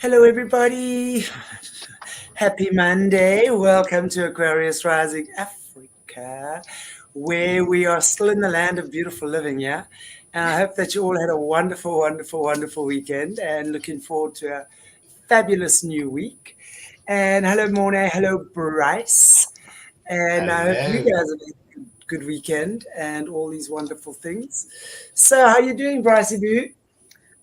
Hello, everybody. Happy Monday. Welcome to Aquarius Rising Africa, where we are still in the land of beautiful living, yeah? And I hope that you all had a wonderful, wonderful, wonderful weekend and looking forward to a fabulous new week. And hello, Morné. Hello, Bryce. And I hope you Hello. guys have had a good weekend and all these wonderful things. So, how you doing, Brycey Boo?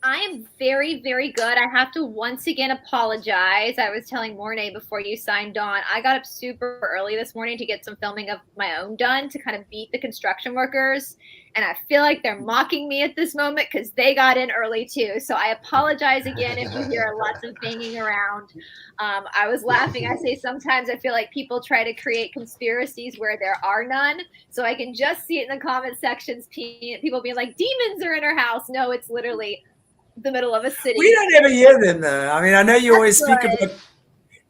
I am very, very good. I have to once again apologize. I was telling Mornay before you signed on, I got up super early this morning to get some filming of my own done to kind of beat the construction workers. And I feel like they're mocking me at this moment because they got in early too. So I apologize again if you hear lots of banging around. I was laughing. I say sometimes I feel like people try to create conspiracies where there are none. So I can just see it in the comment sections, people being like, demons are in her house. No, it's literally the middle of a city. We don't ever hear them, though. I mean, I know you That's always speak good. about.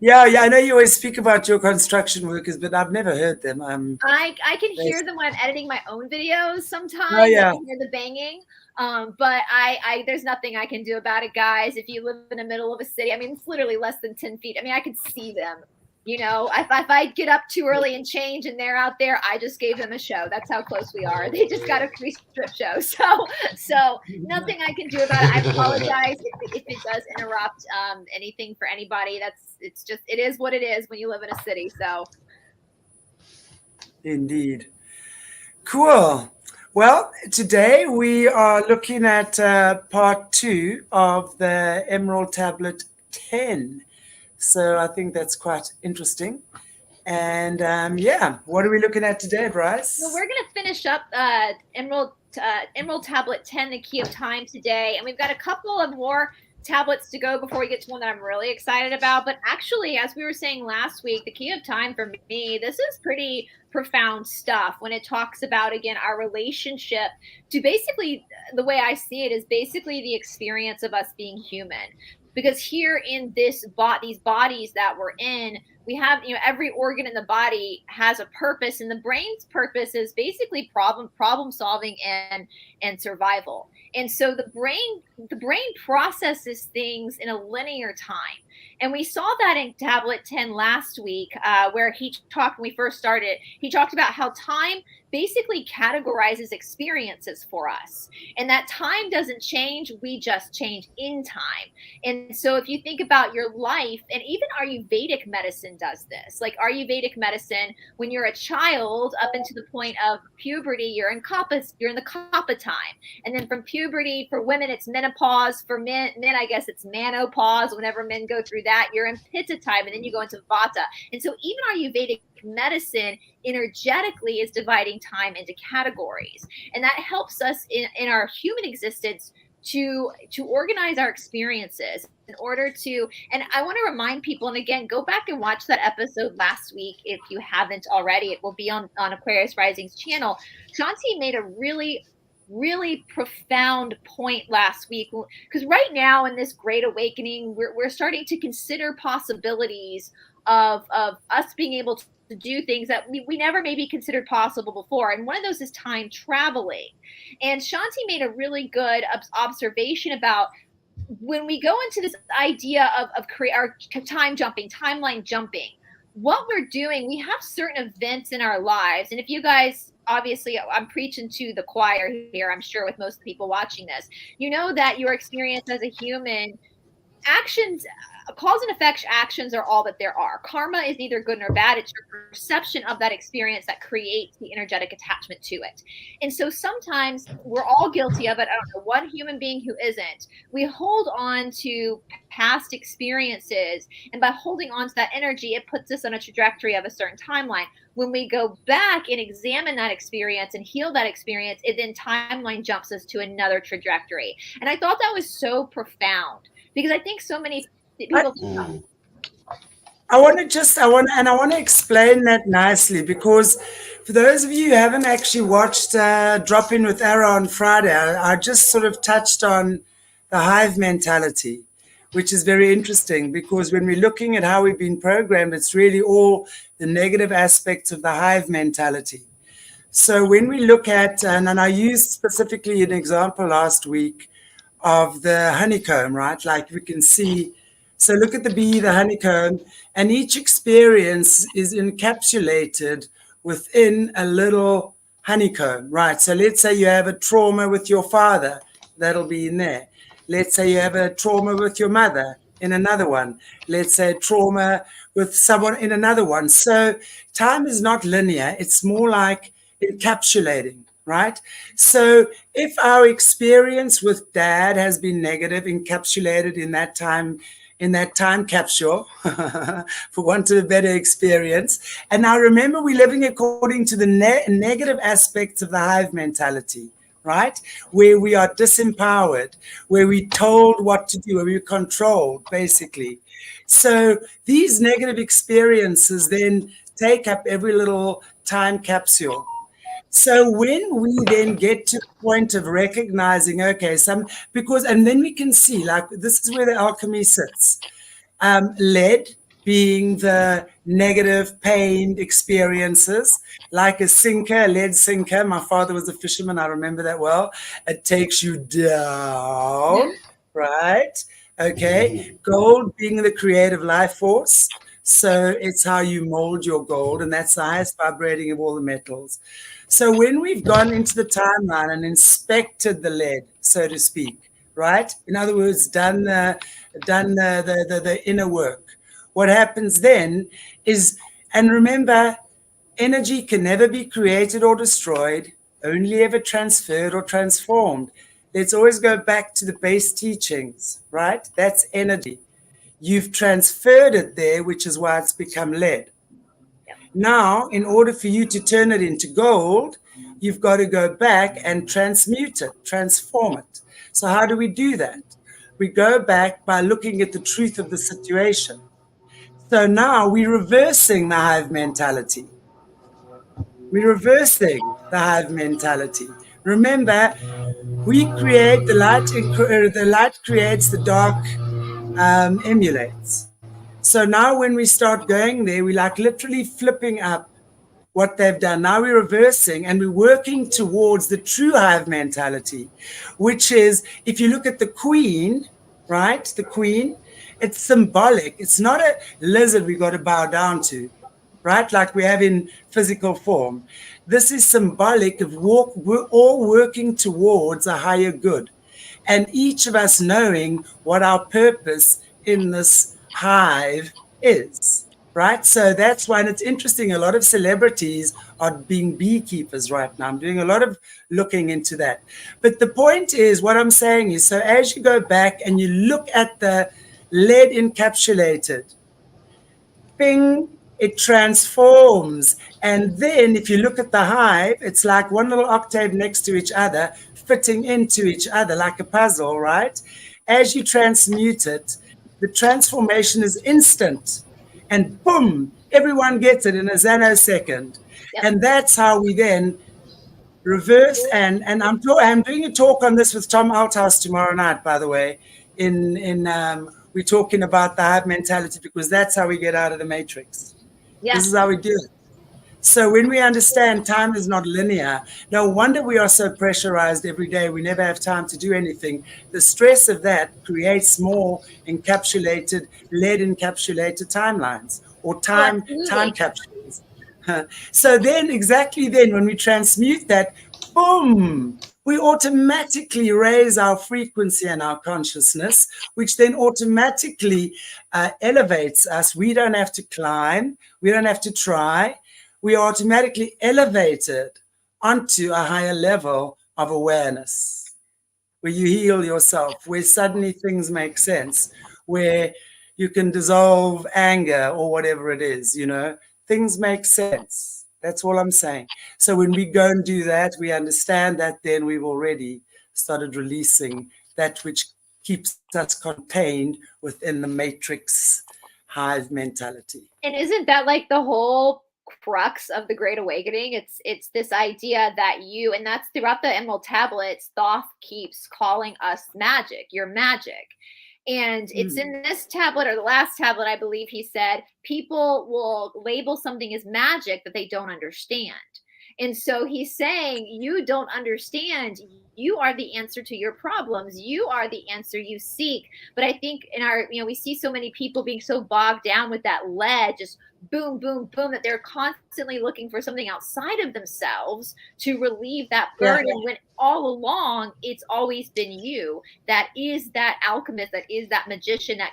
Yeah, I know you always speak about your construction workers, but I've never heard them. I can They- hear them when I'm editing my own videos oh sometimes. I yeah, can hear the banging. But I there's nothing I can do about it, guys. If you live in the middle of a city, I mean, it's literally less than 10 feet. I mean, I could see them. You know, if I get up too early and change and they're out there, I just gave them a show. That's how close we are. They just got a free strip show. So nothing I can do about it. I apologize if it does interrupt anything for anybody. It's just, it is what it is when you live in a city. So indeed. Cool. Well, today we are looking at part 2 of the Emerald Tablet 10. So I think that's quite interesting. And yeah, what are we looking at today, Bryce? Well, we're going to finish up Emerald Tablet 10, the Key of Time today. And we've got a couple of more tablets to go before we get to one that I'm really excited about. But actually, as we were saying last week, the Key of Time for me, this is pretty profound stuff when it talks about, again, our relationship to basically, the way I see it is basically the experience of us being human. Because here in these bodies that we're in, we have, every organ in the body has a purpose, and the brain's purpose is basically problem solving and survival. And so the brain processes things in a linear time. And we saw that in tablet 10 last week, where he talked, when we first started, he talked about how time basically categorizes experiences for us, and that time doesn't change, we just change in time. And so if you think about your life, and even Ayurvedic medicine does this, like Ayurvedic medicine, when you're a child up into the point of puberty, you're in the kapha time. And then from puberty, for women, it's menopause. For men, I guess it's menopause. Whenever men go through that, you're in pitta time, and then you go into vata. And so even Ayurvedic medicine energetically is dividing time into categories. And that helps us in our human existence to organize our experiences in order to, and I want to remind people, and again, go back and watch that episode last week if you haven't already. It will be on Aquarius Rising's channel. Shanti made a really profound point last week, because right now in this great awakening, we're starting to consider possibilities of us being able to do things that we never maybe considered possible before. And one of those is time traveling. And Shanti made a really good observation about when we go into this idea of our timeline jumping, what we're doing, we have certain events in our lives. And if you guys, obviously, I'm preaching to the choir here, I'm sure, with most people watching this, you know that your experience as a human, actions, cause and effect actions are all that there are. Karma is neither good nor bad. It's your perception of that experience that creates the energetic attachment to it. And so sometimes we're all guilty of it. I don't know one human being who isn't. We hold on to past experiences, and by holding on to that energy, it puts us on a trajectory of a certain timeline. When we go back and examine that experience and heal that experience, it then timeline jumps us to another trajectory. And I thought that was so profound, because I think so many people. I want to explain that nicely, because for those of you who haven't actually watched Drop In with Arrow on Friday, I just sort of touched on the hive mentality, which is very interesting, because when we're looking at how we've been programmed, it's really all the negative aspects of the hive mentality. So when we look at, and I used specifically an example last week of the honeycomb, right? Like we can see So look at the bee, the honeycomb, and each experience is encapsulated within a little honeycomb, right? So let's say you have a trauma with your father, that'll be in there. Let's say you have a trauma with your mother, in another one. Let's say trauma with someone in another one. So time is not linear, it's more like encapsulating, right? So if our experience with dad has been negative, encapsulated in that time capsule, for want of a better experience. And now remember, we're living according to the negative aspects of the hive mentality, right? Where we are disempowered, where we're told what to do, where we're controlled, basically. So these negative experiences then take up every little time capsule. So when we then get to the point of recognizing, okay, and then we can see, like, this is where the alchemy sits. Lead being the negative, pained experiences, like a sinker, a lead sinker. My father was a fisherman, I remember that well. It takes you down, right? Okay. Gold being the creative life force. So it's how you mold your gold, and that's the highest vibrating of all the metals. So when we've gone into the timeline and inspected the lead, so to speak, right? In other words, done the inner work. What happens then is, and remember, energy can never be created or destroyed, only ever transferred or transformed. Let's always go back to the base teachings, right? That's energy. You've transferred it there, which is why it's become lead. Now, in order for you to turn it into gold, you've got to go back and transmute it, transform it. So how do we do that? We go back by looking at the truth of the situation. So now we're reversing the hive mentality. We're reversing the hive mentality. Remember, we create the light creates, the dark emulates. So now when we start going there, we're like literally flipping up what they've done. Now we're reversing and we're working towards the true hive mentality, which is, if you look at the queen, right? The queen, it's symbolic. It's not a lizard we got to bow down to, right? Like we have in physical form. This is symbolic of we're all working towards a higher good. And each of us knowing what our purpose in this hive is, right? So that's why, and it's interesting, a lot of celebrities are being beekeepers right now. I'm doing a lot of looking into that. But the point is, what I'm saying is, so as you go back and you look at the lead encapsulated, bing, it transforms. And then if you look at the hive, it's like one little octave next to each other, fitting into each other like a puzzle, right? As you transmute it, the transformation is instant. And boom, everyone gets it in a nanosecond. Yep. And that's how we then reverse. And I'm doing a talk on this with Tom Althouse tomorrow night, by the way, we're talking about the hive mentality, because that's how we get out of the matrix. Yeah. This is how we do it. So when we understand time is not linear, no wonder we are so pressurized every day. We never have time to do anything. The stress of that creates more lead encapsulated timelines, or time capsules. So then, exactly then, when we transmute that, boom, we automatically raise our frequency and our consciousness, which then automatically elevates us. We don't have to climb. We don't have to try. We are automatically elevated onto a higher level of awareness, where you heal yourself, where suddenly things make sense, where you can dissolve anger or whatever it is, things make sense. That's all I'm saying. So when we go and do that, we understand that then we've already started releasing that which keeps us contained within the matrix hive mentality. And isn't that like the whole crux of the Great Awakening? It's this idea that and that's throughout the Emerald Tablets, Thoth keeps calling us magic. You're magic. And it's in this tablet, or the last tablet, I believe he said, people will label something as magic that they don't understand. And so he's saying, you don't understand. You are the answer to your problems. You are the answer you seek. But I think in our, we see so many people being so bogged down with that lead, just boom, boom, boom, that they're constantly looking for something outside of themselves to relieve that burden, when all along it's always been you that is that alchemist, that is that magician, that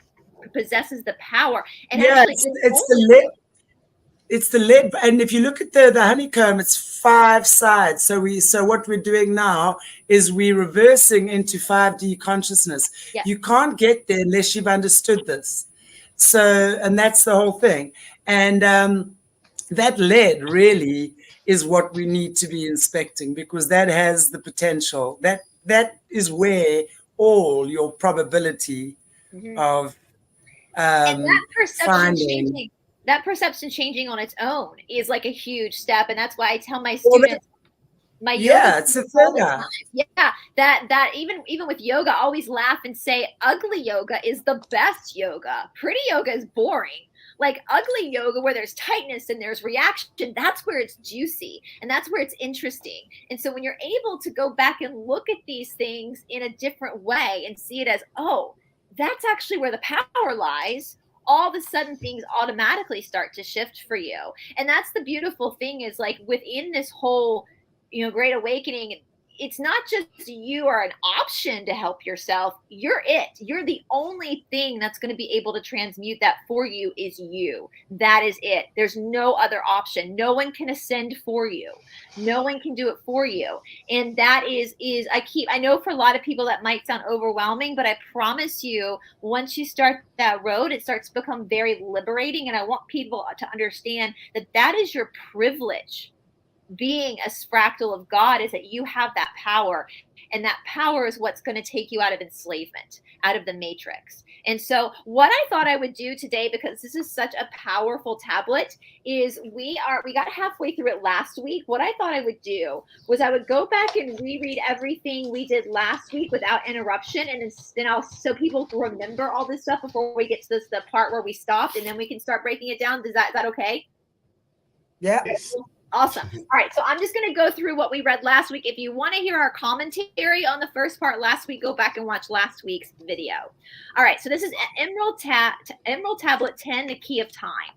possesses the power. And actually, it's the lead. It's the lead, and if you look at the honeycomb, it's 5 sides. So what we're doing now is we're reversing into 5D consciousness. Yeah. You can't get there unless you've understood this. So, and that's the whole thing. And that lead really is what we need to be inspecting, because that has the potential. That is where all your probability of and that perception finding. changing, that perception changing on its own is like a huge step. And that's why I tell my students, my yoga it's a figure. That even with yoga, I always laugh and say ugly yoga is the best yoga. Pretty yoga is boring. Like ugly yoga, where there's tightness and there's reaction, that's where it's juicy and that's where it's interesting. And so when you're able to go back and look at these things in a different way and see it as, oh, that's actually where the power lies, all of a sudden things automatically start to shift for you. And that's the beautiful thing, is like within this whole, Great Awakening, it's not just you are an option to help yourself. You're it. You're the only thing that's going to be able to transmute that for you is you. That is it. There's no other option. No one can ascend for you. No one can do it for you. And that is I know for a lot of people that might sound overwhelming, but I promise you, once you start that road, it starts to become very liberating. And I want people to understand that that is your privilege. Being a fractal of God is that you have that power, and that power is what's going to take you out of enslavement, out of the matrix. And so what I thought I would do today, because this is such a powerful tablet, is we got halfway through it last week. What I thought I would do was I would go back and reread everything we did last week without interruption, and then so people remember all this stuff before we get to the part where we stopped, and then we can start breaking it down. Is that okay? Yeah. Awesome. All right. So I'm just going to go through what we read last week. If you want to hear our commentary on the first part last week, go back and watch last week's video. All right. So this is Emerald Tablet 10, the Key of Time.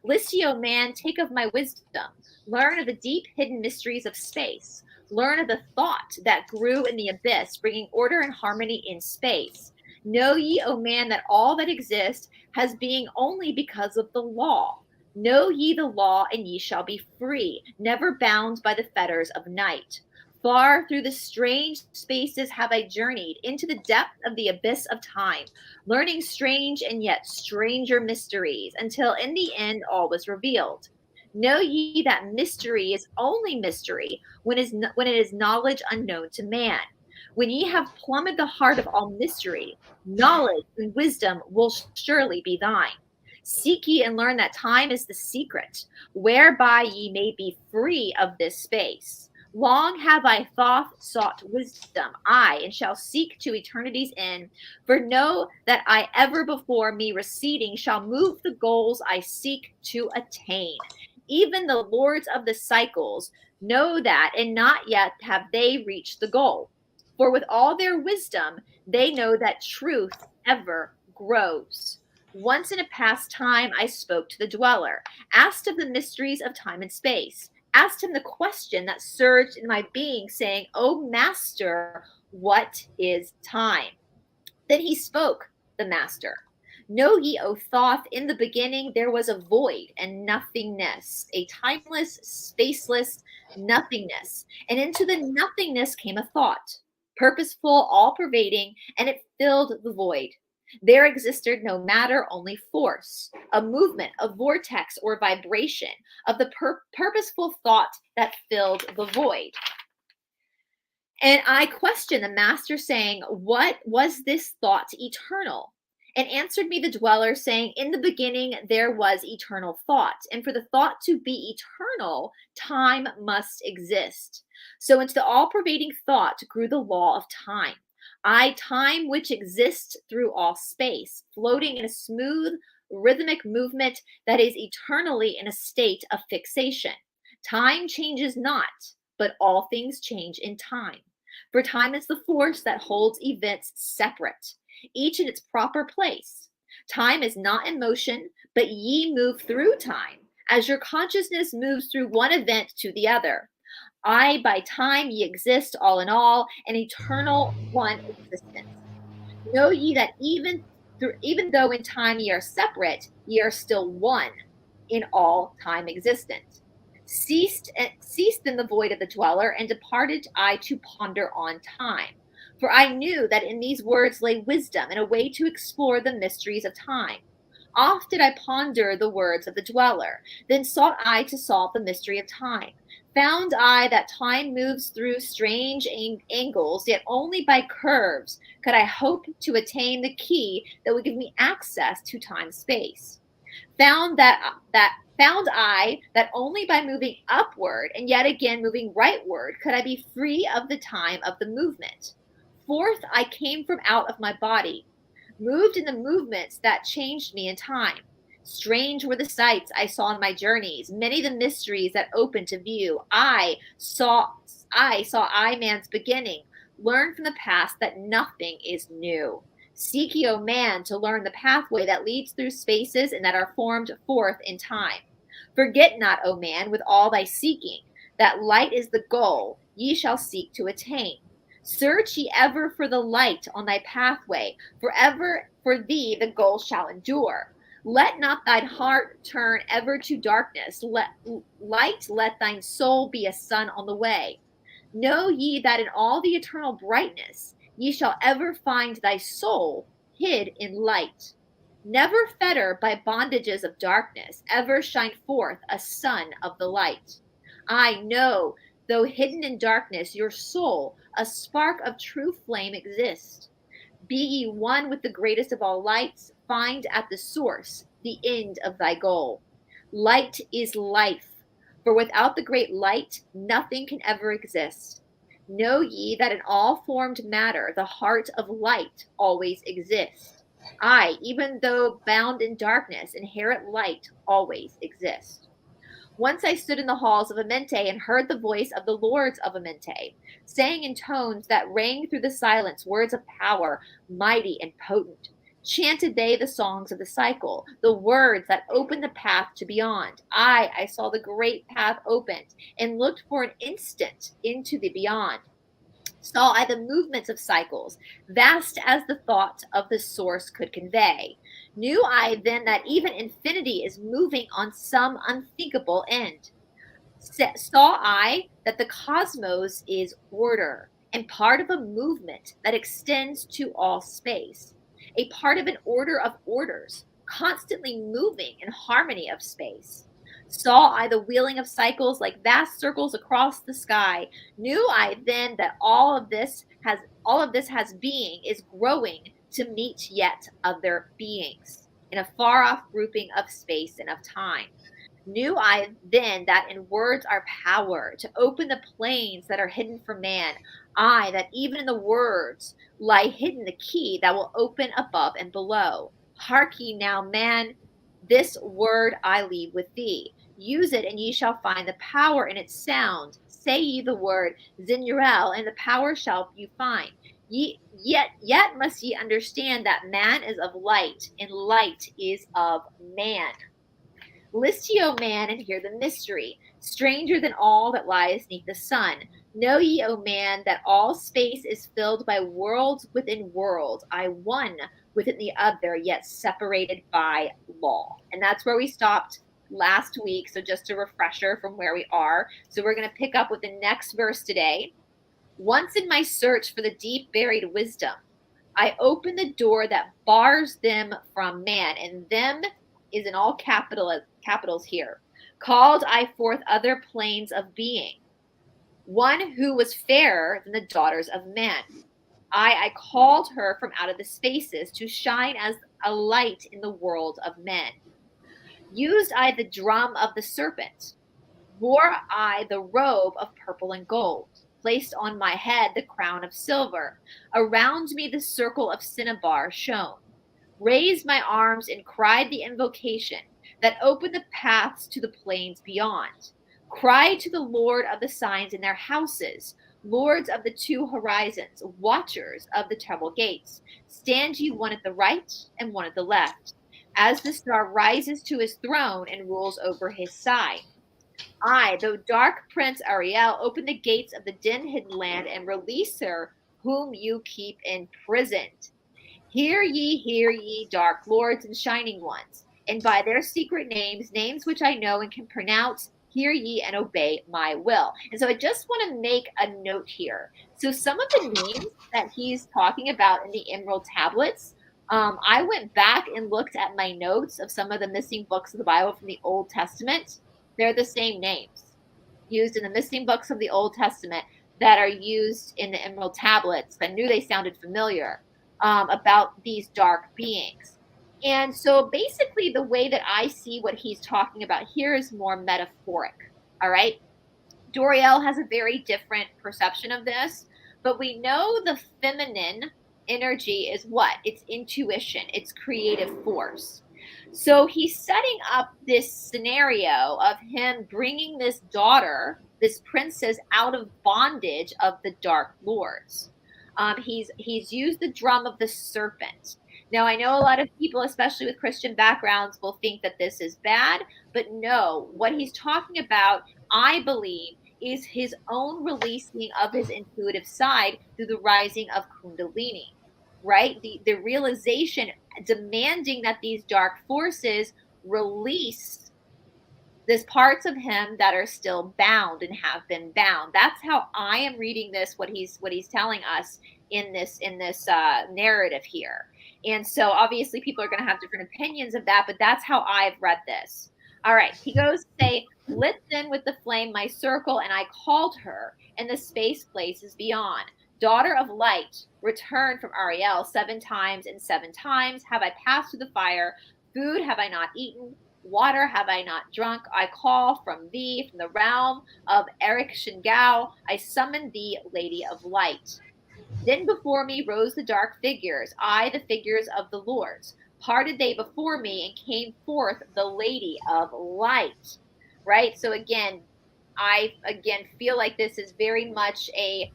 Listen, O man, take of my wisdom. Learn of the deep hidden mysteries of space. Learn of the thought that grew in the abyss, bringing order and harmony in space. Know ye, O man, that all that exists has being only because of the law. Know ye the law, and ye shall be free, never bound by the fetters of night. Far through the strange spaces have I journeyed, into the depth of the abyss of time, learning strange and yet stranger mysteries, until in the end all was revealed. Know ye that mystery is only mystery when it is knowledge unknown to man. When ye have plumbed the heart of all mystery, knowledge and wisdom will surely be thine. Seek ye and learn that time is the secret, whereby ye may be free of this space. Long have I sought wisdom, and shall seek to eternity's end. For know that I ever before me receding shall move the goals I seek to attain. Even the lords of the cycles know that, and not yet have they reached the goal. For with all their wisdom, they know that truth ever grows. Once in a past time, I spoke to the dweller, asked of the mysteries of time and space, asked him the question that surged in my being, saying, O master, what is time? Then he spoke, the master. Know ye, O Thoth, in the beginning there was a void and nothingness, a timeless, spaceless nothingness. And into the nothingness came a thought, purposeful, all-pervading, and it filled the void. There existed no matter, only force, a movement, a vortex or vibration of the purposeful thought that filled the void. And I questioned the master, saying, what was this thought eternal? And answered me the dweller, saying, in the beginning there was eternal thought. And for the thought to be eternal, time must exist. So into the all-pervading thought grew the law of time. Time which exists through all space, floating in a smooth, rhythmic movement that is eternally in a state of fixation. Time changes not, but all things change in time. For time is the force that holds events separate, each in its proper place. Time is not in motion, but ye move through time, as your consciousness moves through one event to the other. I, by time, ye exist all in all, an eternal one existence. Know ye that even though in time ye are separate, ye are still one in all time existent. Ceased in the void of the dweller, and departed I to ponder on time. For I knew that in these words lay wisdom and a way to explore the mysteries of time. Oft did I ponder the words of the dweller, then sought I to solve the mystery of time. Found I that time moves through strange angles, yet only by curves could I hope to attain the key that would give me access to time-space. Found I that only by moving upward and yet again moving rightward could I be free of the time of the movement. Forth I came from out of my body, moved in the movements that changed me in time. Strange were the sights I saw on my journeys, many the mysteries that opened to view. I saw man's beginning, learned from the past that nothing is new. Seek ye, O man, to learn the pathway that leads through spaces and that are formed forth in time. Forget not, O man, with all thy seeking, that light is the goal ye shall seek to attain. Search ye ever for the light on thy pathway, forever for thee the goal shall endure. Let not thine heart turn ever to darkness. Let thine soul be a sun on the way. Know ye that in all the eternal brightness ye shall ever find thy soul hid in light. Never fetter by bondages of darkness, ever shine forth a sun of the light. I know, though hidden in darkness, your soul, a spark of true flame exists. Be ye one with the greatest of all lights, find at the source the end of thy goal. Light is life, for without the great light, nothing can ever exist. Know ye that in all formed matter, the heart of light always exists. I, even though bound in darkness, inherent light always exists. Once I stood in the halls of Amente and heard the voice of the lords of Amente, saying in tones that rang through the silence words of power, mighty and potent. Chanted they the songs of the cycle, the words that opened the path to beyond. I saw the great path opened and looked for an instant into the beyond. Saw I the movements of cycles, vast as the thought of the source could convey. Knew I then that even infinity is moving on some unthinkable end. Saw I that the cosmos is order and part of a movement that extends to all space, a part of an order of orders, constantly moving in harmony of space. Saw I the wheeling of cycles like vast circles across the sky. Knew I then that all of this has being, is growing to meet yet other beings in a far off grouping of space and of time. Knew I then that in words are power to open the planes that are hidden from man. I, that even in the words lie hidden the key that will open above and below. Hark ye now, man, this word I leave with thee. Use it, and ye shall find the power in its sound. Say ye the word Zinurel, and the power shall you find. Yet must ye understand that man is of light, and light is of man. List ye, O man, and hear the mystery, stranger than all that lies neath the sun. Know ye, O man, that all space is filled by worlds within worlds, I one within the other, yet separated by law. And that's where we stopped last week. So just a refresher from where we are. So we're going to pick up with the next verse today. Once in my search for the deep buried wisdom, I open the door that bars them from man, and them is in all capitals here. Called I forth other planes of being, one who was fairer than the daughters of men. I called her from out of the spaces to shine as a light in the world of men. Used I the drum of the serpent, wore I the robe of purple and gold, placed on my head the crown of silver, around me the circle of cinnabar shone, raised my arms and cried the invocation that opened the paths to the plains beyond. Cry to the Lord of the signs in their houses, lords of the two horizons, watchers of the treble gates. Stand you one at the right and one at the left, as the star rises to his throne and rules over his side. I, the dark prince Ariel, open the gates of the den-hidden land and release her whom you keep imprisoned. Hear ye, dark lords and shining ones, and by their secret names, names which I know and can pronounce, hear ye and obey my will. And so I just want to make a note here. So some of the names that he's talking about in the Emerald Tablets, I went back and looked at my notes of some of the missing books of the Bible from the Old Testament. They're the same names used in the missing books of the Old Testament that are used in the Emerald Tablets. I knew they sounded familiar. About these dark beings. And so basically the way that I see what he's talking about here is more metaphoric. All right. Doriel has a very different perception of this, but we know the feminine energy is what? It's intuition, it's creative force. So he's setting up this scenario of him bringing this daughter, this princess, out of bondage of the Dark Lords. He's used the drum of the serpent. Now, I know a lot of people, especially with Christian backgrounds, will think that this is bad, but no, what he's talking about, I believe, is his own releasing of his intuitive side through the rising of Kundalini, right? The realization demanding that these dark forces release there's parts of him that are still bound and have been bound. That's how I am reading this, what he's telling us in this narrative here. And so obviously people are going to have different opinions of that, but that's how I've read this. All right. He goes, say, lit then with the flame my circle, and I called her, and the space places beyond. Daughter of light, return from Ariel 7 times, and 7 times have I passed through the fire. Food have I not eaten. Water have I not drunk. I call from thee, from the realm of Eric Shingao. I summon thee, Lady of Light. Then before me rose the dark figures, I the figures of the lords. Parted they before me, and came forth the Lady of Light. Right? So again, I feel like this is very much a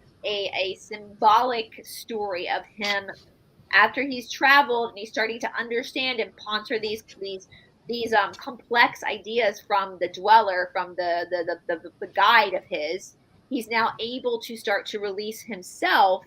symbolic story of him after he's traveled and he's starting to understand and ponder these complex ideas from the dweller, from the guide of his. He's now able to start to release himself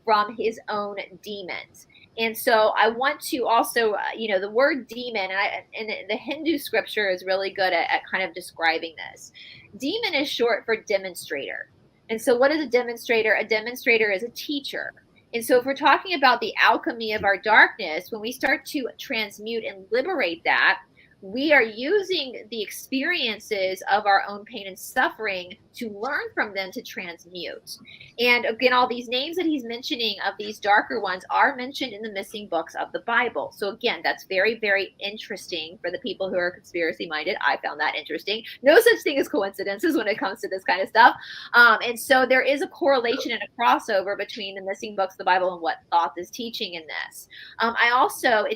from his own demons. And so I want to also, the word demon, and the Hindu scripture is really good at kind of describing this. Demon is short for demonstrator. And so what is a demonstrator? A demonstrator is a teacher. And so if we're talking about the alchemy of our darkness, when we start to transmute and liberate that, we are using the experiences of our own pain and suffering to learn from them to transmute. And again, all these names that he's mentioning of these darker ones are mentioned in the missing books of the Bible. So again, that's very, very interesting for the people who are conspiracy minded. I found that interesting. No such thing as coincidences when it comes to this kind of stuff. And so there is a correlation and a crossover between the missing books of the Bible and what Thoth is teaching in this. I also,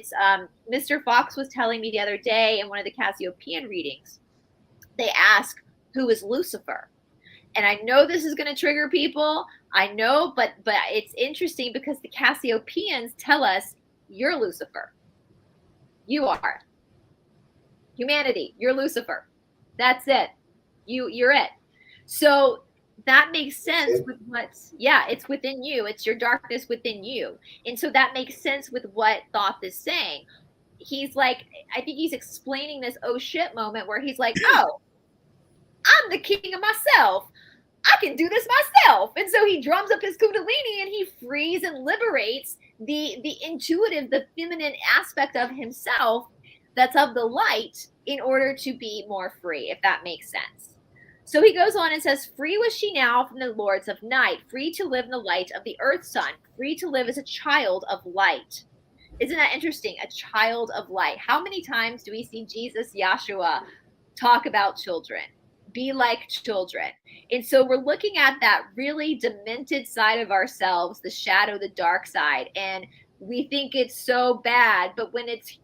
Mr. Fox was telling me the other day in one of the Cassiopean readings, they ask, who is Lucifer? And I know this is going to trigger people. I know, but it's interesting because the Cassiopeans tell us, you're Lucifer. You are. Humanity, you're Lucifer. That's it. You're it. So that makes sense with it's within you. It's your darkness within you. And so that makes sense with what Thoth is saying. He's like, I think he's explaining this oh shit moment where he's like, oh, I'm the king of myself. I can do this myself. And so he drums up his Kundalini and he frees and liberates the intuitive, the feminine aspect of himself that's of the light in order to be more free, if that makes sense. So he goes on and says, free was she now from the lords of night, free to live in the light of the earth sun, free to live as a child of light. Isn't that interesting? A child of light. How many times do we see Jesus, Yahshua, talk about children? Be like children. And so we're looking at that really demented side of ourselves, the shadow, the dark side. And we think it's so bad, but when it's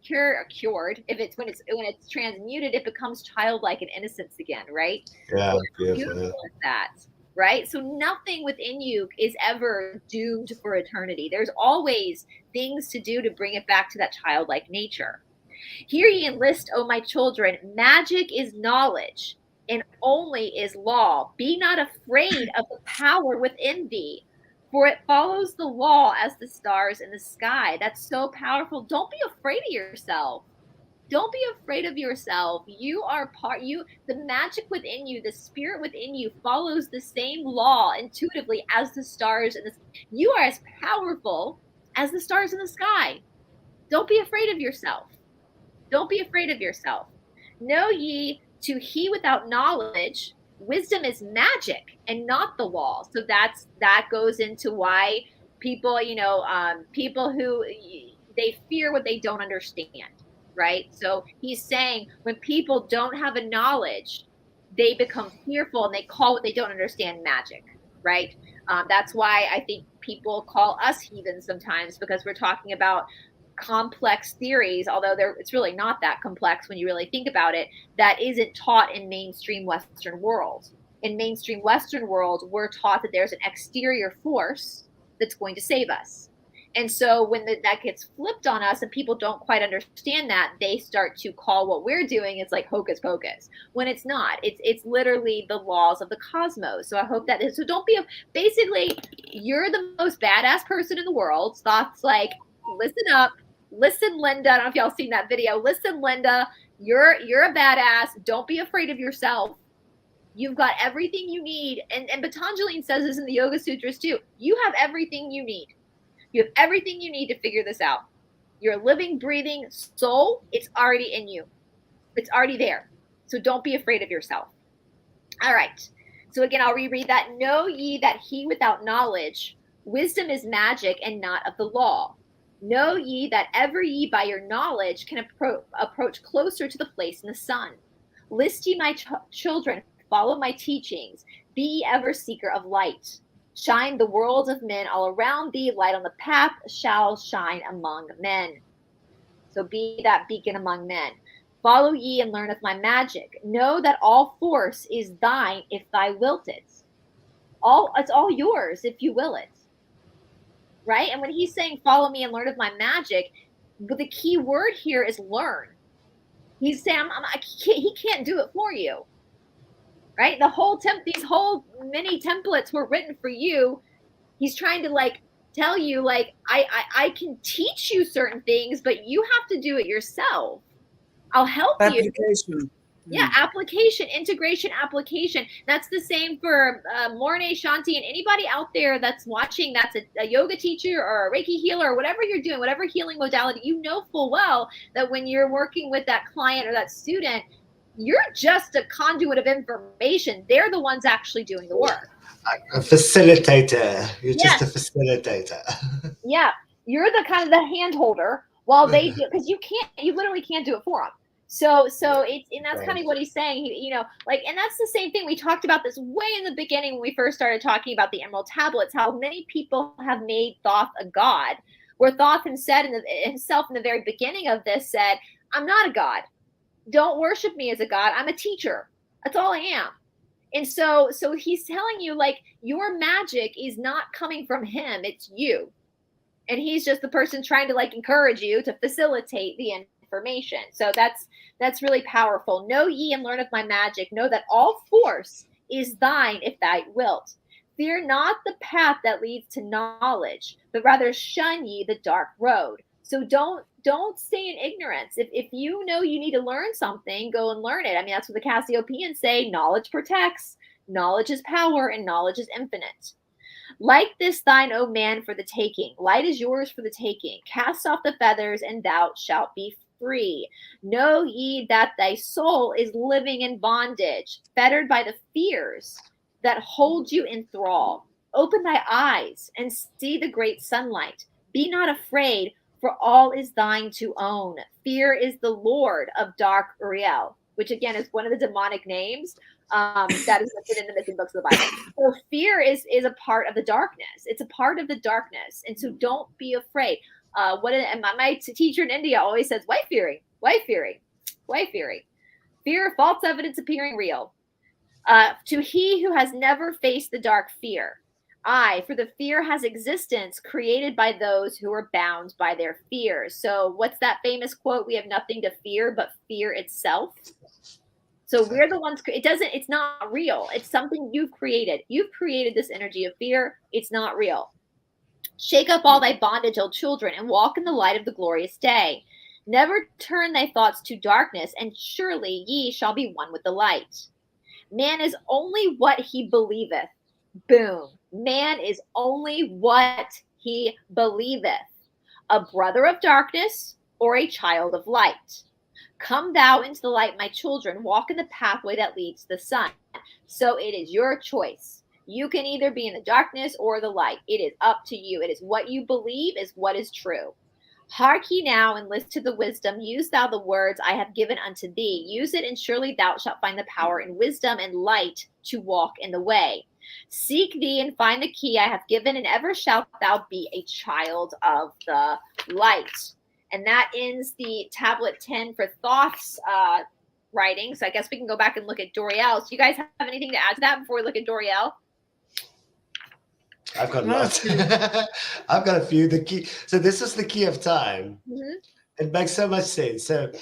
cured, if it's when it's transmuted, it becomes childlike and innocence again, right? Yeah, So beautiful. beautiful is that, right? So nothing within you is ever doomed for eternity. There's always things to do to bring it back to that childlike nature. Hear ye enlist, O my children, magic is knowledge, and only is law. Be not afraid of the power within thee, for it follows the law as the stars in the sky. That's so powerful. Don't be afraid of yourself. Don't be afraid of yourself. You are the magic within you, the spirit within you follows the same law intuitively as the stars in the sky. You are as powerful as the stars in the sky. Don't be afraid of yourself. Don't be afraid of yourself. Know ye, to he without knowledge, wisdom is magic and not the law. So that goes into why people, people who they fear what they don't understand, right? So he's saying when people don't have a knowledge, they become fearful and they call what they don't understand magic, right? That's why I think people call us heathens sometimes, because we're talking about complex theories, although it's really not that complex when you really think about it, that isn't taught in mainstream Western world. In mainstream Western world, we're taught that there's an exterior force that's going to save us. And so when that gets flipped on us and people don't quite understand that, they start to call what we're doing, it's like hocus pocus, when it's not. It's literally the laws of the cosmos. So I hope that is, so don't be, basically, you're the most badass person in the world. Thoughts like, listen up. Listen, Linda. I don't know if y'all seen that video. Listen, Linda, you're a badass. Don't be afraid of yourself. You've got everything you need. And Patanjali says this in the Yoga Sutras too. You have everything you need. You have everything you need to figure this out. You're a living, breathing soul. It's already in you. It's already there. So don't be afraid of yourself. All right. So again, I'll reread that. Know ye that he without knowledge, wisdom is magic and not of the law. Know ye that ever ye by your knowledge can approach closer to the place in the sun. List ye my children, follow my teachings, be ye ever seeker of light. Shine the world of men all around thee, light on the path shall shine among men. So be that beacon among men. Follow ye and learn of my magic. Know that all force is thine if thou wilt it. It's all yours if you will it. Right? And when he's saying, follow me and learn of my magic, but the key word here is learn. He's saying, he can't do it for you. Right? These whole many templates were written for you. He's trying to tell you, I can teach you certain things, but you have to do it yourself. I'll help you. Yeah, application, integration, application. That's the same for Morné, Shanti, and anybody out there that's watching that's a yoga teacher or a Reiki healer or whatever you're doing, whatever healing modality, you know full well that when you're working with that client or that student, you're just a conduit of information. They're the ones actually doing the work. A facilitator. You're just a facilitator. Yeah, you're the kind of the hand holder while they do, because you literally can't do it for them. So it's, and that's kind of what he's saying, and that's the same thing. We talked about this way in the beginning when we first started talking about the Emerald Tablets, how many people have made Thoth a god, where Thoth himself in the very beginning of this said, I'm not a god. Don't worship me as a god. I'm a teacher. That's all I am. And so he's telling you, your magic is not coming from him. It's you. And he's just the person trying to encourage you to facilitate the information. So that's really powerful. Know ye and learn of my magic. Know that all force is thine if thou wilt. Fear not the path that leads to knowledge, but rather shun ye the dark road. So don't stay in ignorance. If you know you need to learn something, go and learn it. I mean, that's what the Cassiopeans say. Knowledge protects, knowledge is power, and knowledge is infinite. Like this thine, O man, for the taking. Light is yours for the taking. Cast off the feathers, and thou shalt be free. Know ye that thy soul is living in bondage, fettered by the fears that hold you in thrall. Open thy eyes and see the great sunlight. Be not afraid, for all is thine to own. Fear is the lord of dark Uriel, which again is one of the demonic names that is listed in the missing books of the Bible. So fear is a part of the darkness. It's a part of the darkness. And so don't be afraid. And my teacher in India always says, wife fearing, wife fearing, wife fearing. Fear, false evidence appearing real. To he who has never faced the dark fear. For the fear has existence created by those who are bound by their fears. So what's that famous quote? We have nothing to fear but fear itself. So we're the ones, it's not real. It's something you've created. You've created this energy of fear. It's not real. Shake up all thy bondage, O children, and walk in the light of the glorious day. Never turn thy thoughts to darkness, and surely ye shall be one with the light. Man is only what he believeth. Boom. Man is only what he believeth. A brother of darkness or a child of light. Come thou into the light, my children. Walk in the pathway that leads to the sun. So it is your choice. You can either be in the darkness or the light. It is up to you. It is what you believe is what is true. Hark ye now and listen to the wisdom. Use thou the words I have given unto thee. Use it, and surely thou shalt find the power and wisdom and light to walk in the way. Seek thee and find the key I have given, and ever shalt thou be a child of the light. And that ends the tablet 10 for thoughts writing. So I guess we can go back and look at Dorielle. So you guys have anything to add to that before we look at Dorielle? I've got lots. I've got a few. The key. So this is the key of time. Mm-hmm. It makes so much sense. So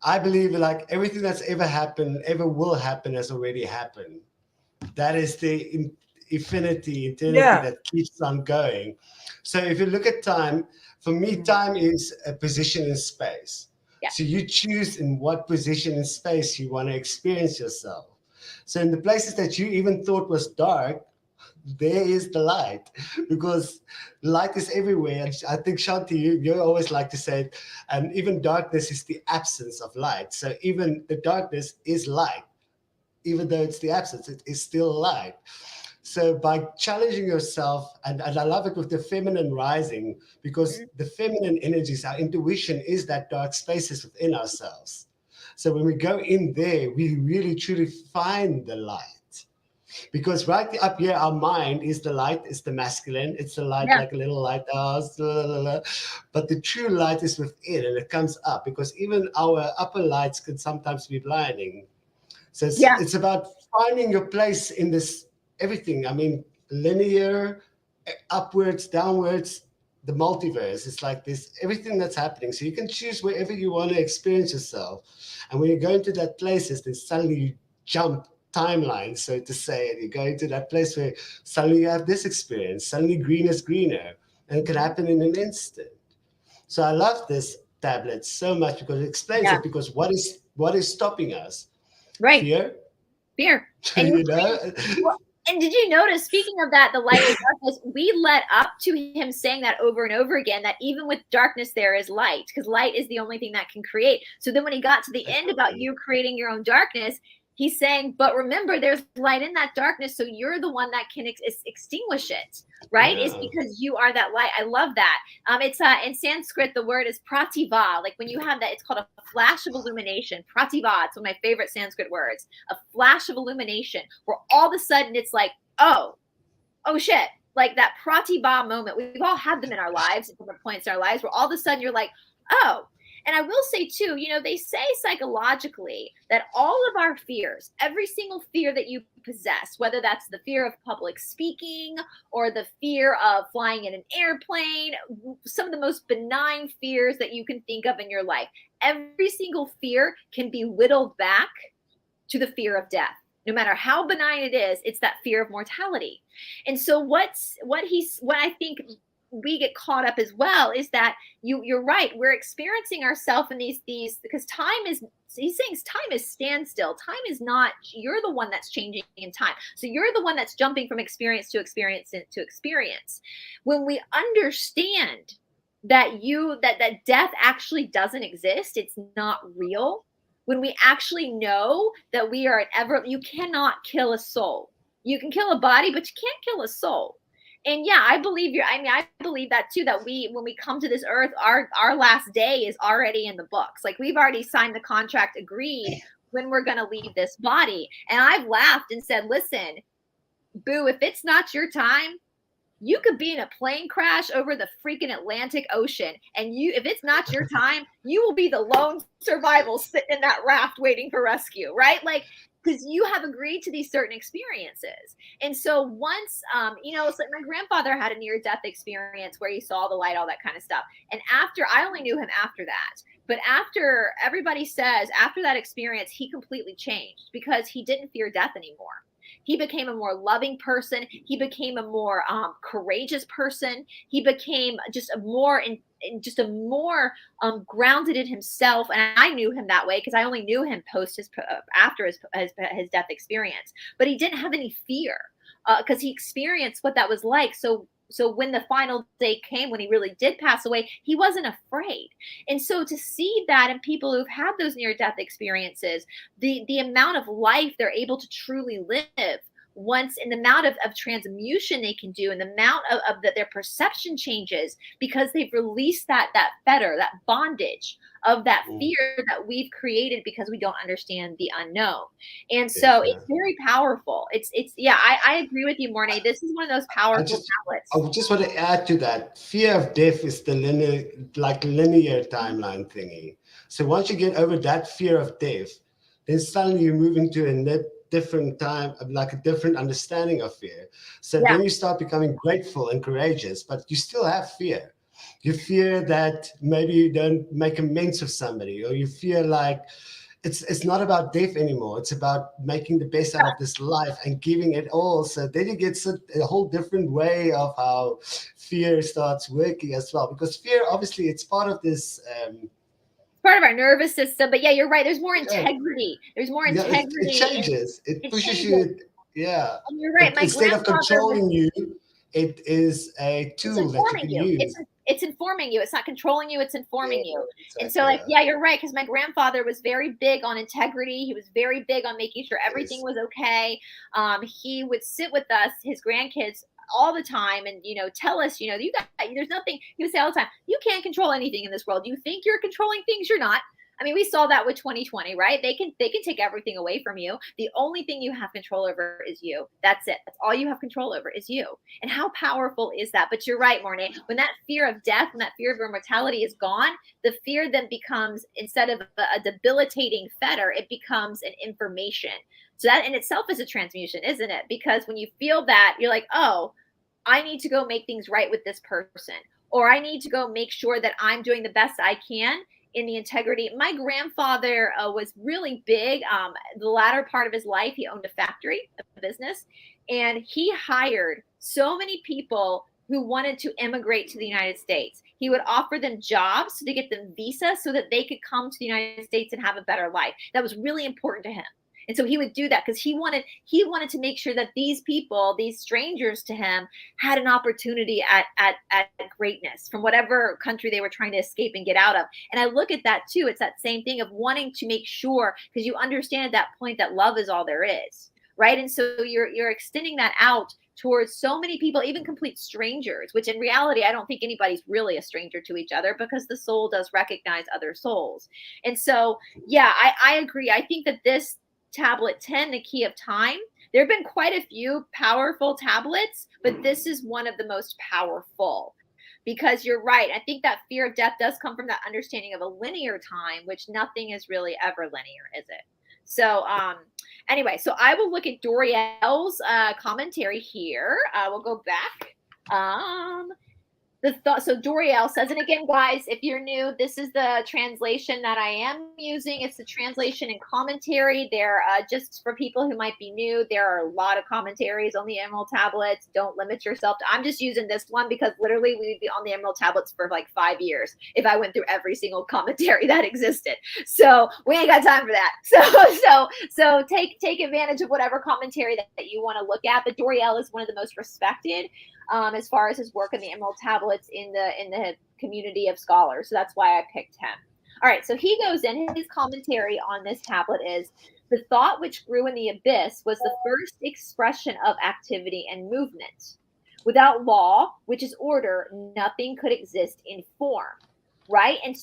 I believe like everything that's ever happened, ever will happen, has already happened. That is the eternity that keeps on going. So if you look at time, for me, time is a position in space. Yeah. So you choose in what position in space you want to experience yourself. So in the places that you even thought was dark, there is the light, because light is everywhere. And I think, Shanti, you always like to say, and even darkness is the absence of light. So even the darkness is light, even though it's the absence, it is still light. So by challenging yourself, and I love it with the feminine rising, because the feminine energies, our intuition is that dark spaces within ourselves. So when we go in there, we really truly find the light. Because right up here, our mind is the light, is the masculine. It's the light like a little lighthouse. But the true light is within, and it comes up, because even our upper lights can sometimes be blinding. So it's about finding your place in this everything. I mean, linear, upwards, downwards, the multiverse. It's like this, everything that's happening. So you can choose wherever you want to experience yourself. And when you go into that places, then suddenly you jump timeline, so to say, and you go into that place where suddenly you have this experience. Suddenly green is greener, and it can happen in an instant. So I love this tablet so much because it explains it. Because what is stopping us? Right. Fear. And you know. And did you notice, speaking of that, the light and darkness, we led up to him saying that over and over again, that even with darkness, there is light, because light is the only thing that can create. So then when he got to the end about you creating your own darkness, he's saying, but remember, there's light in that darkness, so you're the one that can extinguish it, right? It's because you are that light. I love that. It's in Sanskrit, the word is prativa. Like when you have that, it's called a flash of illumination. Prativa, it's one of my favorite Sanskrit words. A flash of illumination, where all of a sudden it's like, oh shit. Like that prativa moment. We've all had them in our lives at different points in our lives, where all of a sudden you're like, oh. And I will say too, they say psychologically that all of our fears, every single fear that you possess, whether that's the fear of public speaking or the fear of flying in an airplane, some of the most benign fears that you can think of in your life, every single fear can be whittled back to the fear of death. No matter how benign it is, it's that fear of mortality. And so what I think we get caught up as well is that you're right. We're experiencing ourselves in these because he's saying time is standstill. Time is not, you're the one that's changing in time. So you're the one that's jumping from experience to experience to experience. When we understand that that death actually doesn't exist, it's not real. When we actually know that you cannot kill a soul. You can kill a body, but you can't kill a soul. And I believe I believe that too, that when we come to this earth, our last day is already in the books. Like we've already signed the contract, agreed when we're going to leave this body. And I've laughed and said, listen, boo, if it's not your time, You could be in a plane crash over the freaking Atlantic Ocean, and if it's not your time, you will be the lone survival sitting in that raft waiting for rescue, right? Like, because you have agreed to these certain experiences. And so once, it's like my grandfather had a near-death experience where he saw the light, all that kind of stuff. And I only knew him after that. But after, everybody says, after that experience, he completely changed because he didn't fear death anymore. He became a more loving person. He became a more courageous person. He became just a more grounded in himself. And I knew him that way because I only knew him after his death experience. But he didn't have any fear because he experienced what that was like. So when the final day came, when he really did pass away, he wasn't afraid. And so to see that in people who've had those near-death experiences, the amount of life they're able to truly live once, and the amount of transmutation they can do, and the amount of that their perception changes because they've released that fetter, that bondage of that fear that we've created because we don't understand the unknown. And so it's very powerful. I agree with you, Morné. This is one of those powerful tablets. I just want to add to that. Fear of death is the linear timeline thingy. So once you get over that fear of death, then suddenly you move into a different time, like a different understanding of fear. So then you start becoming grateful and courageous, but you still have fear. You fear that maybe you don't make amends of somebody, or you feel like it's not about death anymore. It's about making the best out of this life and giving it all. So then you get a whole different way of how fear starts working as well. Because fear, obviously, it's part of this part of our nervous system. But yeah, you're right. There's more integrity. There's more integrity. It changes. It pushes you. Yeah. And you're right. Instead of controlling you, it is a tool that you can use. It's informing you. It's not controlling you. It's informing you. Exactly, and so you're right. Because my grandfather was very big on integrity. He was very big on making sure everything was okay. He would sit with us, his grandkids, all the time and, tell us, there's nothing. He would say all the time, you can't control anything in this world. You think you're controlling things. You're not. I mean, we saw that with 2020, right? They can take everything away from you. The only thing you have control over is you. That's it. That's all you have control over is you. And how powerful is that? But you're right, Morné. When that fear of death, when that fear of immortality is gone, the fear then becomes, instead of a debilitating fetter, it becomes an information. So that in itself is a transmutation, isn't it? Because when you feel that, you're like, oh, I need to go make things right with this person, or I need to go make sure that I'm doing the best I can in the integrity. My grandfather was really big. The latter part of his life, he owned a factory, a business, and he hired so many people who wanted to immigrate to the United States. He would offer them jobs to get them visas so that they could come to the United States and have a better life. That was really important to him. And so he would do that because he wanted to make sure that these people, these strangers to him, had an opportunity at greatness from whatever country they were trying to escape and get out of. And I look at that too. It's that same thing of wanting to make sure, because you understand at that point that love is all there is, right? And so you're extending that out towards so many people, even complete strangers, which in reality, I don't think anybody's really a stranger to each other because the soul does recognize other souls. And so, yeah, I agree. I think that this tablet 10, the key of time, there have been quite a few powerful tablets, but this is one of the most powerful because you're right. I think that fear of death does come from that understanding of a linear time, which nothing is really ever linear, is it? So anyway, so I will look at Doriel's commentary here. We'll go back. So Doriel says, and again, guys, if you're new, this is the translation that I am using. It's the translation and commentary. There, just for people who might be new, there are a lot of commentaries on the Emerald tablets. Don't limit yourself to, I'm just using this one because literally we would be on the Emerald tablets for like 5 years if I went through every single commentary that existed. So we ain't got time for that. So take advantage of whatever commentary that you want to look at. But Doriel is one of the most respected as far as his work in the Emerald tablets in the community of scholars. So that's why I picked him. All right, so he goes in, his commentary on this tablet is, the thought which grew in the abyss was the first expression of activity and movement. Without law, which is order, nothing could exist in form, right? And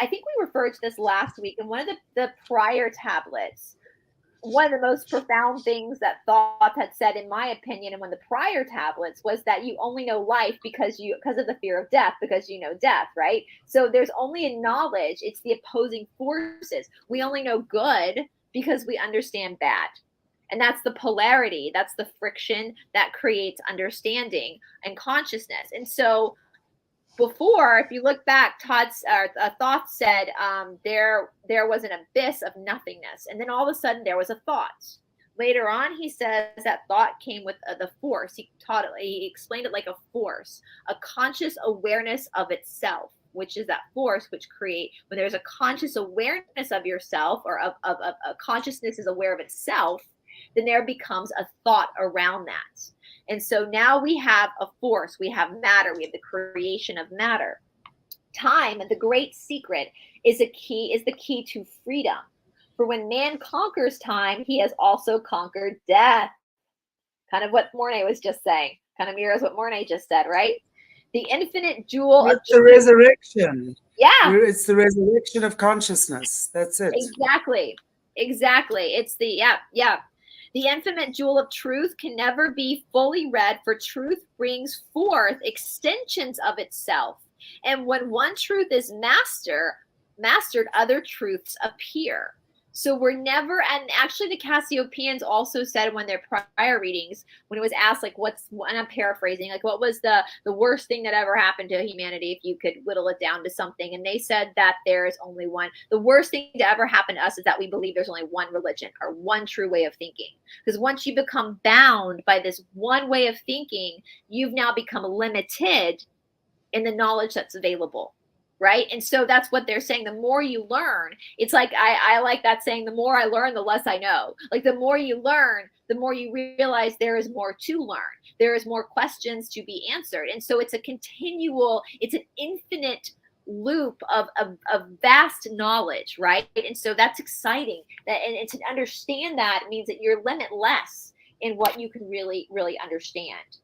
I think we referred to this last week in one of the prior tablets. one of the most profound things that Thoth had said, in my opinion, in one of the prior tablets, was that you only know life because of the fear of death, because you know death, right? So there's only a knowledge, it's the opposing forces. We only know good because we understand bad. And that's the polarity, that's the friction that creates understanding and consciousness. And so before, if you look back, Thoth said there was an abyss of nothingness, and then all of a sudden there was a thought. Later on, he says that thought came with the force. He explained it like a force, a conscious awareness of itself, which is that force which create when there's a conscious awareness of yourself, or of a consciousness is aware of itself, then there becomes a thought around that. And so now we have a force, we have matter, we have the creation of matter. Time, the great secret, is the key to freedom. For when man conquers time, he has also conquered death. Kind of what Morné was just saying. Kind of mirrors what Morné just said, right? The infinite jewel of the resurrection. Yeah. It's the resurrection of consciousness. That's it. Exactly. It's the, yeah. The infinite jewel of truth can never be fully read, for truth brings forth extensions of itself. And when one truth is mastered, other truths appear. So we're never, and actually the Cassiopeians also said when their prior readings, when it was asked, like, and I'm paraphrasing, like, what was the worst thing that ever happened to humanity if you could whittle it down to something? And they said that there is only one. The worst thing to ever happen to us is that we believe there's only one religion or one true way of thinking. Because once you become bound by this one way of thinking, you've now become limited in the knowledge that's available. Right. And so that's what they're saying. The more you learn, it's like, I like that saying, the more I learn, the less I know. Like, the more you learn, the more you realize there is more to learn. There is more questions to be answered. And so it's a continual, it's an infinite loop of vast knowledge. Right. And so that's exciting. And to understand that means that you're limitless in what you can really, really understand.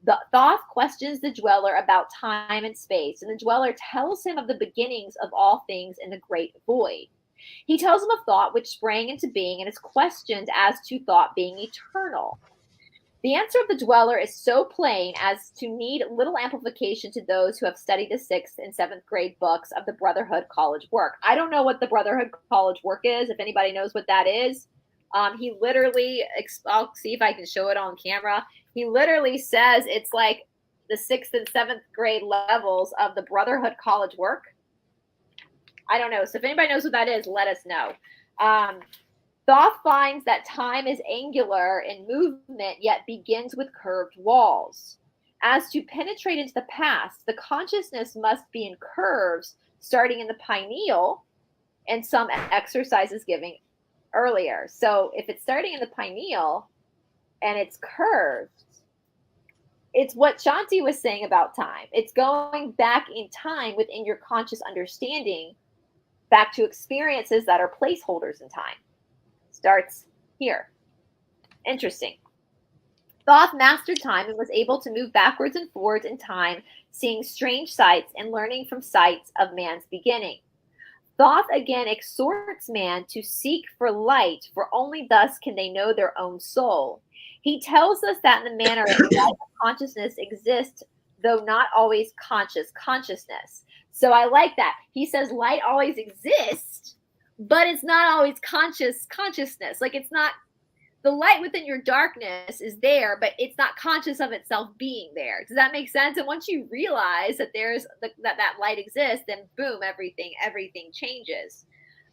The Thoth questions the dweller about time and space, and the dweller tells him of the beginnings of all things in the great void. He tells him of thought which sprang into being, and his questions as to thought being eternal. The answer of the dweller is so plain as to need little amplification to those who have studied the 6th and 7th grade books of the Brotherhood College Work. I don't know what the Brotherhood College Work is. If anybody knows what that is, he literally, I'll see if I can show it on camera. He literally says it's like the 6th and 7th grade levels of the Brotherhood College Work. I don't know. So if anybody knows what that is, let us know. Thoth finds that time is angular in movement, yet begins with curved walls. As to penetrate into the past, the consciousness must be in curves, starting in the pineal, and some exercises giving earlier. So if it's starting in the pineal and it's curved, it's what Shanti was saying about time. It's going back in time within your conscious understanding, back to experiences that are placeholders in time. Starts here. Interesting. Thoth mastered time and was able to move backwards and forwards in time, seeing strange sights and learning from sights of man's beginning. Thoth again exhorts man to seek for light, for only thus can they know their own soul. He tells us that in the manner that consciousness exists, though not always consciousness. So I like that. He says light always exists, but it's not always consciousness. Like, it's not, the light within your darkness is there, but it's not conscious of itself being there. Does that make sense? And once you realize that there's that light exists, then boom, everything changes.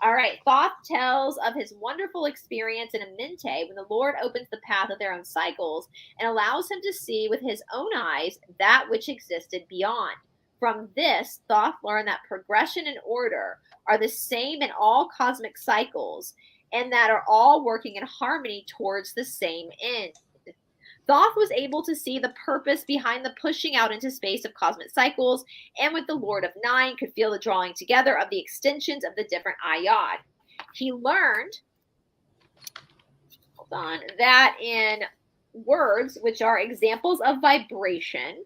All right. Thoth tells of his wonderful experience in Aminte when the Lord opens the path of their own cycles and allows him to see with his own eyes that which existed beyond. From this, Thoth learned that progression and order are the same in all cosmic cycles, and that are all working in harmony towards the same end. Thoth was able to see the purpose behind the pushing out into space of cosmic cycles, and with the Lord of Nine could feel the drawing together of the extensions of the different ayad. He learned, that in words which are examples of vibration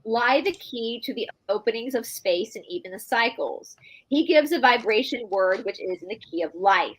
lie the key to the openings of space and even the cycles. He gives a vibration word which is in the key of life.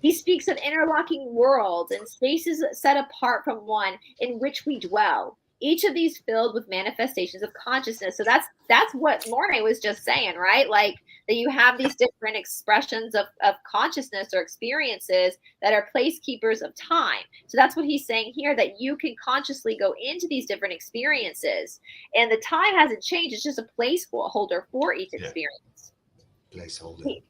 He speaks of interlocking worlds and spaces set apart from one in which we dwell. Each of these filled with manifestations of consciousness. So that's what Morné was just saying, right? Like that you have these different expressions of consciousness or experiences that are placekeepers of time. So that's what he's saying here, that you can consciously go into these different experiences. And the time hasn't changed. It's just a placeholder for each experience. Placeholder.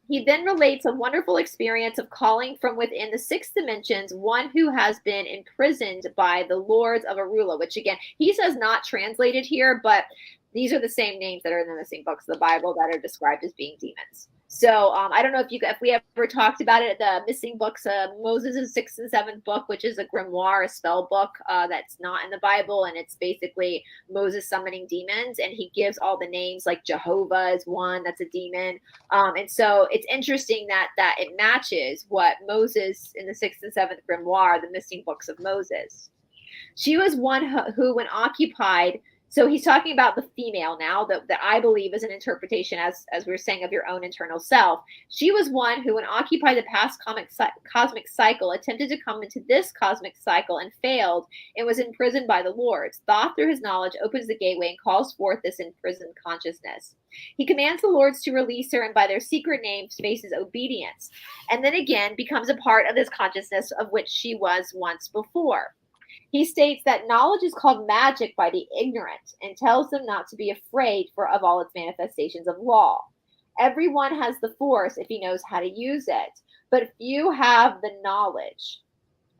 He then relates a wonderful experience of calling from within the 6 dimensions one who has been imprisoned by the lords of Arula, which again, he says not translated here, but these are the same names that are in the missing books of the Bible that are described as being demons. So I don't know if we ever talked about it, the missing books, Moses' 6th and 7th book, which is a grimoire, a spell book that's not in the Bible. And it's basically Moses summoning demons. And he gives all the names, like Jehovah is one, that's a demon. And so it's interesting that it matches what Moses in the 6th and 7th grimoire, the missing books of Moses. She was one who when occupied. So he's talking about the female now that I believe is an interpretation, as we were saying, of your own internal self. She was one who, when occupied the past cosmic cycle, attempted to come into this cosmic cycle and failed and was imprisoned by the lords. Thoth, through his knowledge, opens the gateway and calls forth this imprisoned consciousness. He commands the lords to release her and by their secret names faces obedience, and then again becomes a part of this consciousness of which she was once before. He states that knowledge is called magic by the ignorant and tells them not to be afraid of all its manifestations of law. Everyone has the force if he knows how to use it, but few have the knowledge.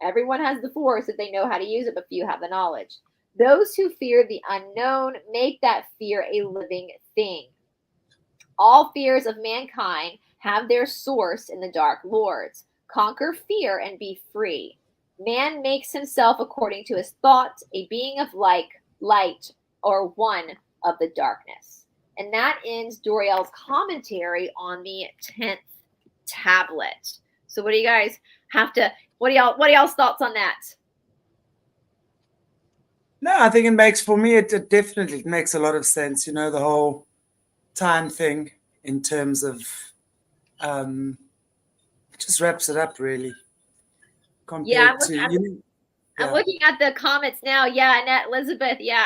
Everyone has the force if they know how to use it, but few have the knowledge. Those who fear the unknown make that fear a living thing. All fears of mankind have their source in the dark lords. Conquer fear and be free. Man makes himself according to his thoughts, a being of light, or one of the darkness. And that ends Doriel's commentary on the 10th tablet. So what do you guys what are y'all's thoughts on that? No, I think it definitely makes a lot of sense. The whole time thing in terms of, it just wraps it up really. I'm looking at the comments now. Yeah, Annette Elizabeth. Yeah,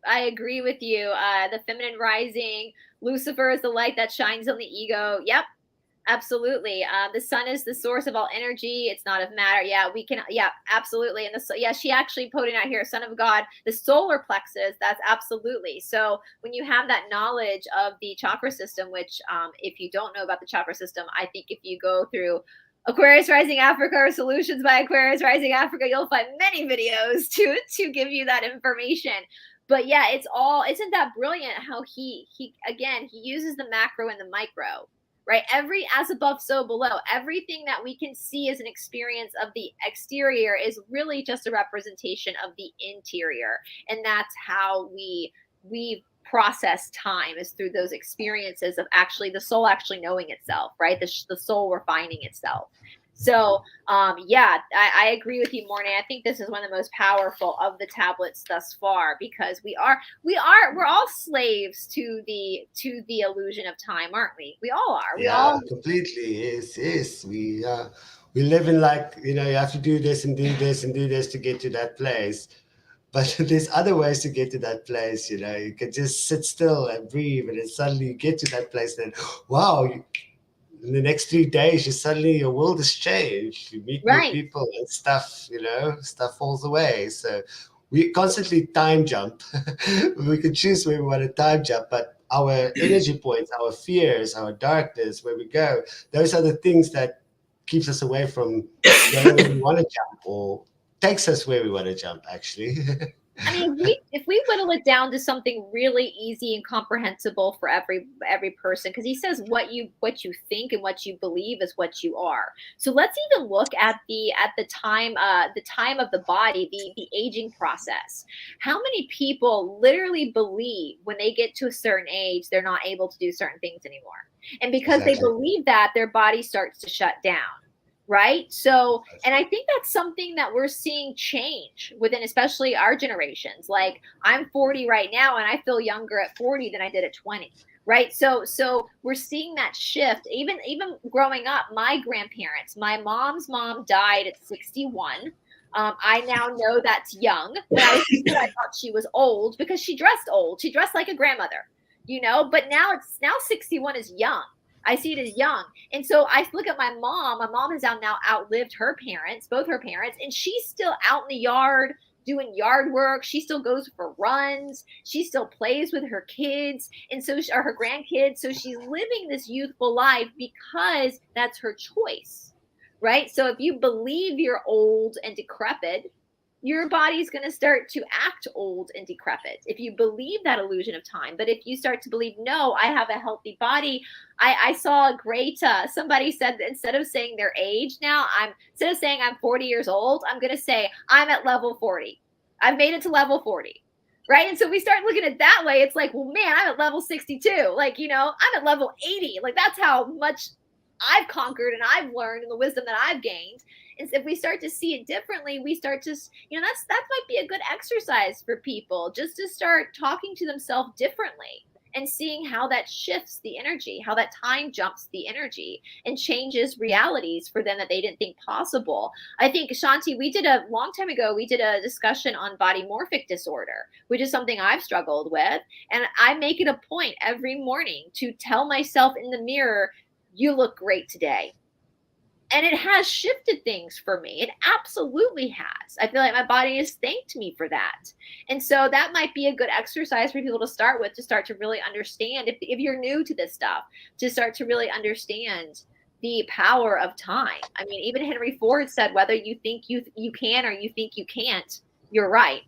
I agree with you. The feminine rising, Lucifer is the light that shines on the ego. Yep, absolutely. The sun is the source of all energy. It's not of matter. Yeah, we can. Yeah, absolutely. And she actually put it out here. Son of God, the solar plexus. That's absolutely. So when you have that knowledge of the chakra system, which if you don't know about the chakra system, I think if you go through Aquarius Rising Africa or Solutions by Aquarius Rising Africa, you'll find many videos to give you that information. But yeah, isn't that brilliant how he uses the macro and the micro, right? Every as above, so below. Everything that we can see as an experience of the exterior is really just a representation of the interior. And that's how we process time, is through those experiences of actually the soul actually knowing itself, right? The soul refining itself. So I agree with you, Morné. I think this is one of the most powerful of the tablets thus far, because we're all slaves to the illusion of time, aren't we? We all are. We all completely. Yes. We live in you have to do this and do this and do this to get to that place. But there's other ways to get to that place. You can just sit still and breathe, and then suddenly you get to that place. Then, wow, in the next 3 days, your world has changed. You meet new people and stuff. Stuff falls away. So we constantly time jump. We can choose where we want to time jump, but our energy points, our fears, our darkness, where we go, those are the things that keeps us away from going where we want to jump, or takes us where we want to jump, actually. I mean, if we whittle it down to something really easy and comprehensible for every person, because he says what you think and what you believe is what you are. So let's even look at the time of the body, the aging process. How many people literally believe when they get to a certain age they're not able to do certain things anymore, and because they believe that, their body starts to shut down. Right. So, and I think that's something that we're seeing change within, especially our generations. Like, I'm 40 right now, and I feel younger at 40 than I did at 20. right? So we're seeing that shift. Even growing up, my grandparents, my mom's mom died at 61. I now know that's young, but I thought she was old because she dressed old. She dressed like a grandmother, you know, but now 61 is young. I see it as young. And so I look at my mom. My mom has now outlived her parents, both her parents, and she's still out in the yard doing yard work. She still goes for runs. She still plays with her kids and or her grandkids. So she's living this youthful life because that's her choice, right? So if you believe you're old and decrepit, your body's going to start to act old and decrepit if you believe that illusion of time. But if you start to believe, no, I have a healthy body. I saw a great, somebody said that instead of saying their age now, instead of saying I'm 40 years old, I'm going to say I'm at level 40. I've made it to level 40. Right. And so we start looking at it that way. It's like, well, man, I'm at level 62. Like, you know, I'm at level 80. Like, that's how much I've conquered and I've learned and the wisdom that I've gained. And if we start to see it differently, we start to, you know, that might be a good exercise for people, just to start talking to themselves differently and seeing how that shifts the energy, how that time jumps the energy and changes realities for them that they didn't think possible. I think, Shanti, we did a long time ago, we did a discussion on body morphic disorder, which is something I've struggled with. And I make it a point every morning to tell myself in the mirror, you look great today. And it has shifted things for me. It absolutely has. I feel like my body has thanked me for that. And so that might be a good exercise for people to start with, to start to really understand, if you're new to this stuff, to start to really understand the power of time. I mean, even Henry Ford said, whether you think you can or you think you can't, you're right.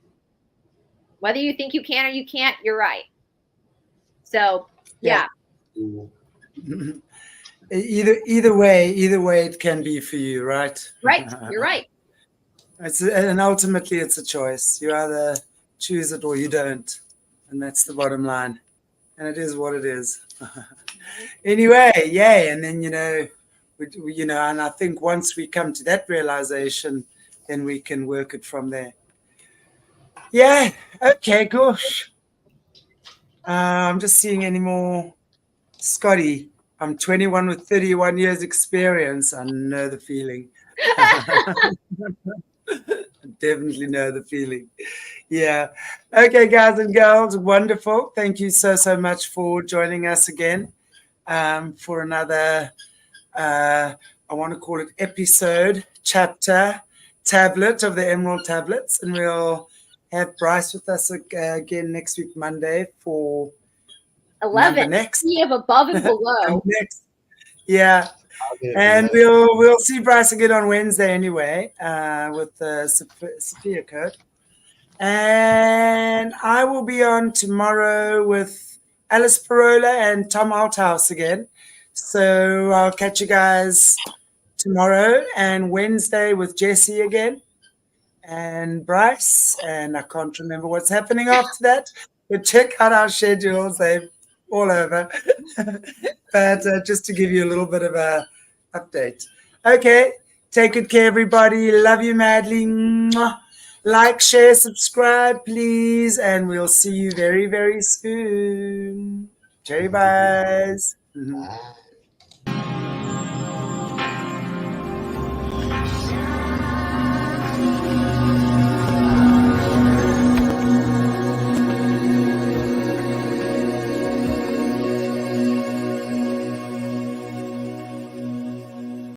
Whether you think you can or you can't, you're right. So, yeah. Either way it can be for you, right? Right. You're right. And ultimately it's a choice. You either choose it or you don't. And that's the bottom line. And it is what it is. Anyway, yay. And then, and I think once we come to that realization, then we can work it from there. Yeah. Okay, gosh. I'm just seeing any more. Scotty, I'm 21 with 31 years experience. I know the feeling. I definitely know the feeling. Yeah. Okay, guys and girls, wonderful. Thank you so much for joining us again for another, I want to call it episode, chapter, tablet of the Emerald Tablets. And we'll have Bryce with us again next week, Monday, for 11. Next. We have above and below. Next. Yeah. And we'll see Bryce again on Wednesday anyway, with the Sophia code. And I will be on tomorrow with Alice Parola and Tom Althouse again. So I'll catch you guys tomorrow, and Wednesday with Jessie again and Bryce. And I can't remember what's happening after that, but check out our schedules. They're all over. But just to give you a little bit of a update. Okay, take good care, everybody. Love you madly. Mwah. Like, share, subscribe, please, and we'll see you very, very soon. Cherry buys. Bye.